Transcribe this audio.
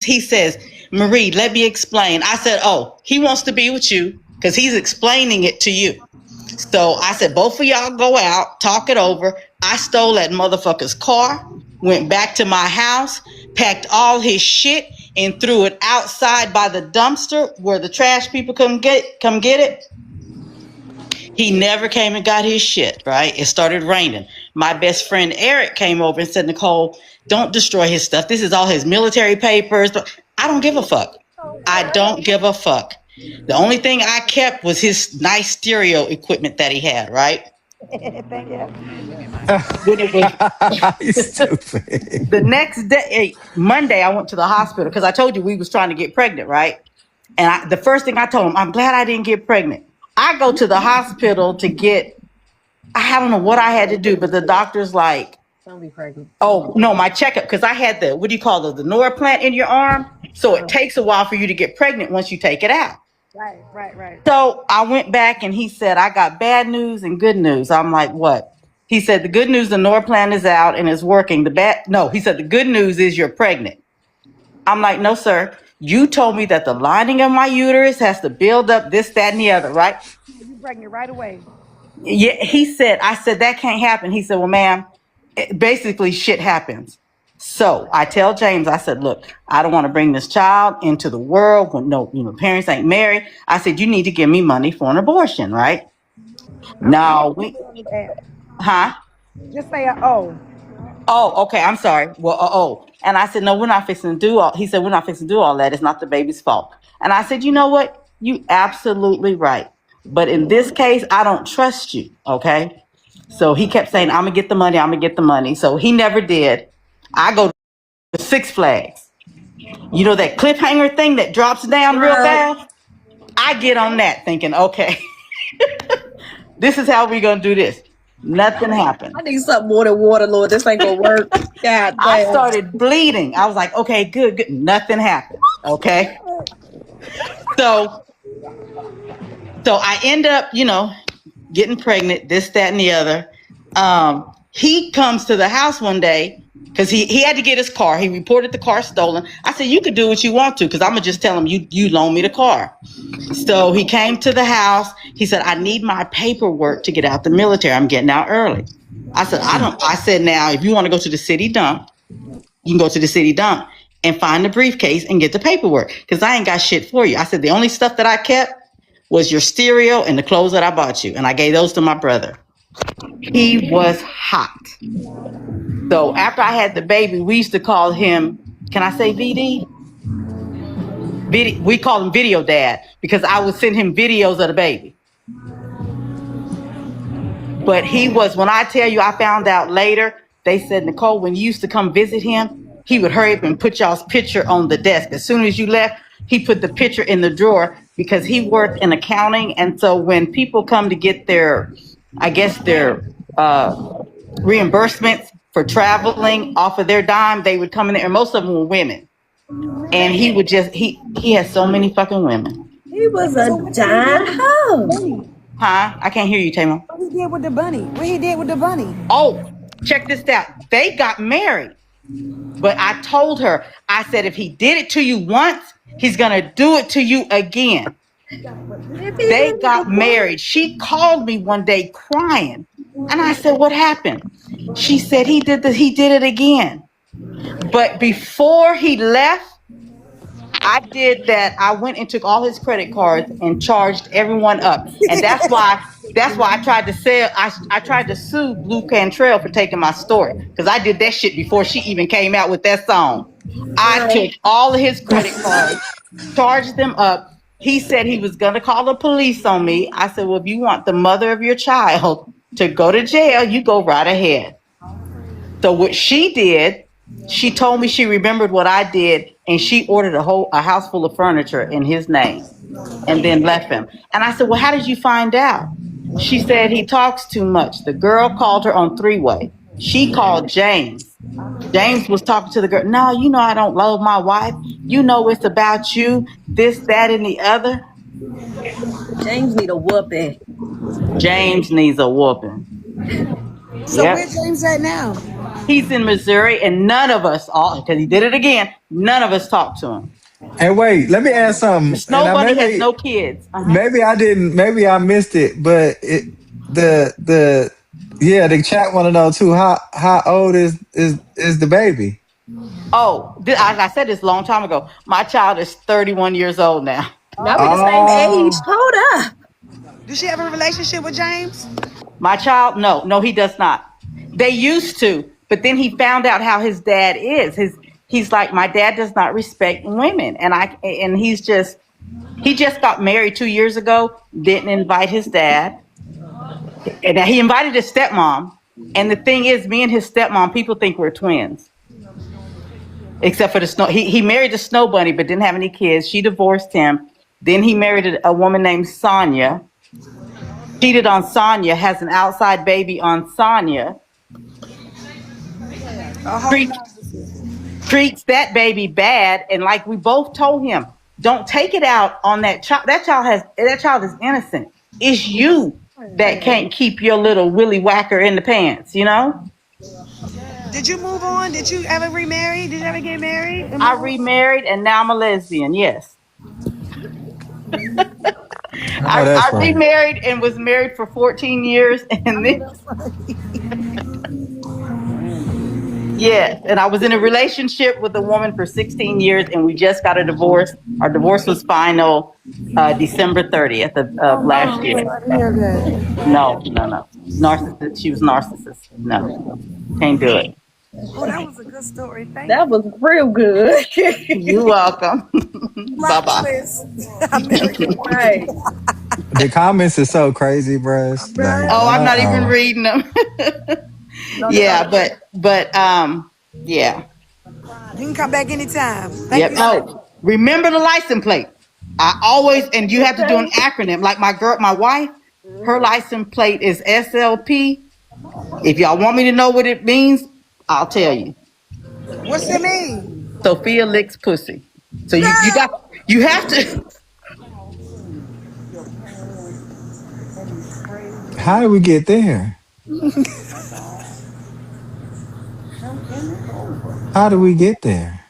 he says, Marie, let me explain. I said, oh, he wants to be with you because he's explaining it to you. So I said, both of y'all go out, talk it over. I stole that motherfucker's car, went back to my house, packed all his shit, and threw it outside by the dumpster where the trash people come get it. He never came and got his shit, right? It started raining. My best friend Eric came over and said, Nicole, don't destroy his stuff. This is all his military papers. But I don't give a fuck. I don't give a fuck. The only thing I kept was his nice stereo equipment that he had, right? Thank you. When it was You stupid. the next day, Monday, I went to the hospital because I told you we was trying to get pregnant, right? And the first thing I told him, I'm glad I didn't get pregnant. I go to the hospital to get, I don't know what I had to do, but the doctor's like, Don't be pregnant. oh, no, my checkup, because I had the, what do you call it, the Norplant in your arm. So it takes a while for you to get pregnant once you take it out. Right. So I went back and he said, I got bad news and good news. I'm like, what? He said, the good news, the Norplant is out and it's working. He said, the good news is you're pregnant. I'm like, no, sir. You told me that the lining of my uterus has to build up this, that, and the other, right? You're pregnant right away. Yeah, I said, that can't happen. He said, well, ma'am, basically shit happens. So I tell James, I said, look, I don't want to bring this child into the world when parents ain't married. I said, you need to give me money for an abortion, right? No, huh? Just say oh. Oh, okay. I'm sorry. Well, and I said, no, we're not fixing to do all. He said, we're not fixing to do all that. It's not the baby's fault. And I said, you know what? You absolutely right. But in this case, I don't trust you. Okay. So he kept saying, I'm gonna get the money. I'm gonna get the money. So he never did. I go to Six Flags. You know that cliffhanger thing that drops down real fast? I get on that thinking, okay, this is how we're gonna do this. Nothing happened. I need something more than water, Lord. This ain't gonna work. God damn. I started bleeding. I was like, okay, good. Nothing happened. Okay. So I end up, getting pregnant, this, that, and the other. He comes to the house one day because he had to get his car. He reported the car stolen. I said, you could do what you want to because I'm going to just tell him you loan me the car. So he came to the house. He said, I need my paperwork to get out the military. I'm getting out early. I said, I said, now, if you want to go to the city dump, you can go to the city dump and find the briefcase and get the paperwork because I ain't got shit for you. I said, the only stuff that I kept was your stereo and the clothes that I bought you. And I gave those to my brother. He was hot. So after I had the baby, we used to call him, can I say VD? We call him Video Dad because I would send him videos of the baby. But he was, when I tell you, I found out later, they said, Nicole, when you used to come visit him, he would hurry up and put y'all's picture on the desk. As soon as you left, he put the picture in the drawer because he worked in accounting. And so when people come to get their reimbursements for traveling off of their dime, they would come in there, and most of them were women. And he would he had so many fucking women. He was a dime hoe. Huh? I can't hear you, Tamar. What he did with the bunny? What he did with the bunny? Oh, check this out. They got married. But I told her, I said, if he did it to you once, he's going to do it to you again. They got married. She called me one day crying. And I said, what happened? She said, he did it again. But before he left, I did that. I went and took all his credit cards and charged everyone up. And that's why I tried to sell. I tried to sue Blue Cantrell for taking my story because I did that shit before she even came out with that song. I took all of his credit cards, charged them up. He said he was going to call the police on me. I said, well, if you want the mother of your child to go to jail, you go right ahead. So what she did, she told me she remembered what I did, and she ordered a house full of furniture in his name and then left him. And I said, well, how did you find out? She said he talks too much. The girl called her on three-way. She called James. James was talking to the girl. No, I don't love my wife. It's about you, this, that, and the other. James need a whooping. James needs a whooping. So where's James at now? He's in Missouri, and none of us, all because he did it again, none of us talked to him. And wait, let me ask The something. And Snow Bunny has no kids. maybe I didn't, maybe I missed it, but the yeah, the chat want to know too. How old is the baby? Oh, I said this a long time ago. My child is 31 years old now. Now we the same age. Oh, Hold up. Does she have a relationship with James? My child, no, he does not. They used to, but then he found out how his dad is. He's like, my dad does not respect women, and he just got married 2 years ago. Didn't invite his dad, and he invited his stepmom. And the thing is, me and his stepmom, people think we're twins. Except for the snow, he married the Snow Bunny, but didn't have any kids. She divorced him. Then he married a woman named Sonia. Cheated on Sonia, has an outside baby on Sonia. Treats that baby bad, and like we both told him, don't take it out on that child. That child is innocent. It's you that can't keep your little willy whacker in the pants, you know? Did you move on? Did you ever remarry? Did you ever get married? I remarried, and now I'm a lesbian, yes. oh, that's I funny. remarried and was married for 14 years, and then yes, and I was in a relationship with a woman for 16 years, and we just got a divorce. Our divorce was final December 30th of last year. No. Narcissist. She was narcissist. No, can't do it. Oh, that was a good story. Thank That was real good. You're welcome. Bye bye. Right. The comments are so crazy, bro. It's like, Oh, I'm not even reading them. Yeah, but yeah. You can come back anytime. Yep. Oh, remember the license plate. I always, and you have to do an acronym. Like my wife, her license plate is SLP. If y'all want me to know what it means, I'll tell you. What's it mean? Sophia licks pussy. So you have to. how did we get there? How do we get there?